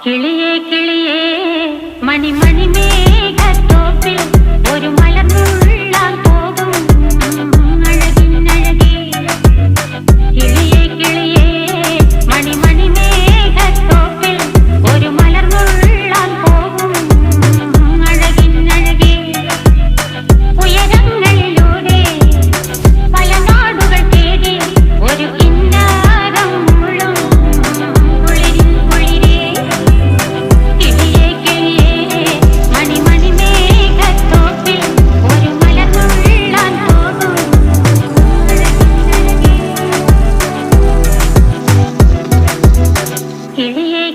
കിളിയേ കിളിയേ മണിമണി മേഘത്തോപ്പിൽ ഒരു മലർന്നുള്ളാൻ പോകും അഴകിനഴകേ. കിളിയേ കിളിയേ മണിമണി മേഘത്തോപ്പിൽ ഒരു മലർന്നുള്ളാൻ പോകും അഴകിനഴകേ. ഉയരങ്ങളിലൂടെ പല നാടുകൾ തേടി ഒരു കിന്നാരം മുഴും കുളിരിൻ കുളിരേ. കിളിയേ കിളിയേ മണിമണി മേഘത്തോപ്പിൽ ഒരു മലർന്നുള്ളാൻ പോകും അഴകിനഴകേ. കിളിയേ